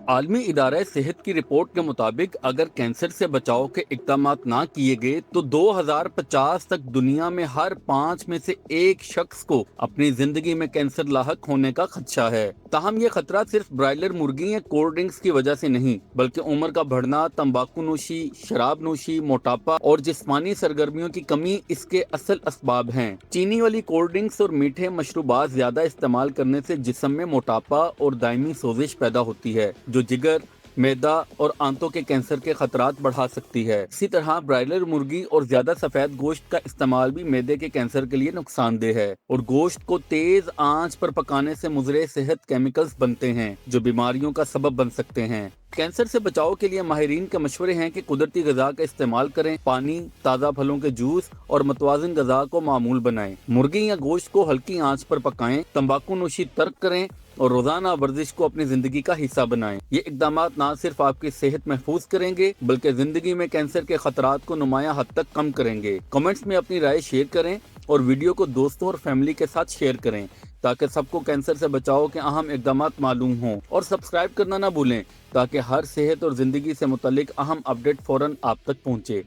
عالمی ادارہ صحت کی رپورٹ کے مطابق اگر کینسر سے بچاؤ کے اقدامات نہ کیے گئے تو 2050 تک دنیا میں ہر 5 میں سے ایک شخص کو اپنی زندگی میں کینسر لاحق ہونے کا خدشہ ہے۔ تاہم یہ خطرہ صرف برائلر مرغی یا کولڈ ڈرنکس کی وجہ سے نہیں بلکہ عمر کا بڑھنا، تمباکو نوشی، شراب نوشی، موٹاپا اور جسمانی سرگرمیوں کی کمی اس کے اصل اسباب ہیں۔ چینی والی کولڈ ڈرنکس اور میٹھے مشروبات زیادہ استعمال کرنے سے جسم میں موٹاپا اور دائمی سوزش پیدا ہوتی ہے جو جگر، معدہ اور آنتوں کے کینسر کے خطرات بڑھا سکتی ہے۔ اسی طرح برائلر مرغی اور زیادہ سفید گوشت کا استعمال بھی معدے کے کینسر کے لیے نقصان دہ ہے، اور گوشت کو تیز آنچ پر پکانے سے مضر صحت کیمیکلز بنتے ہیں جو بیماریوں کا سبب بن سکتے ہیں۔ کینسر سے بچاؤ کے لیے ماہرین کے مشورے ہیں کہ قدرتی غذا کا استعمال کریں، پانی، تازہ پھلوں کے جوس اور متوازن غذا کو معمول بنائیں، مرغی یا گوشت کو ہلکی آنچ پر پکائیں، تمباکو نوشی ترک کریں اور روزانہ ورزش کو اپنی زندگی کا حصہ بنائیں۔ یہ اقدامات نہ صرف آپ کی صحت محفوظ کریں گے بلکہ زندگی میں کینسر کے خطرات کو نمایاں حد تک کم کریں گے۔ کمنٹس میں اپنی رائے شیئر کریں اور ویڈیو کو دوستوں اور فیملی کے ساتھ شیئر کریں تاکہ سب کو کینسر سے بچاؤ کے اہم اقدامات معلوم ہوں، اور سبسکرائب کرنا نہ بھولیں تاکہ ہر صحت اور زندگی سے متعلق اہم اپڈیٹ فوراً آپ تک پہنچے۔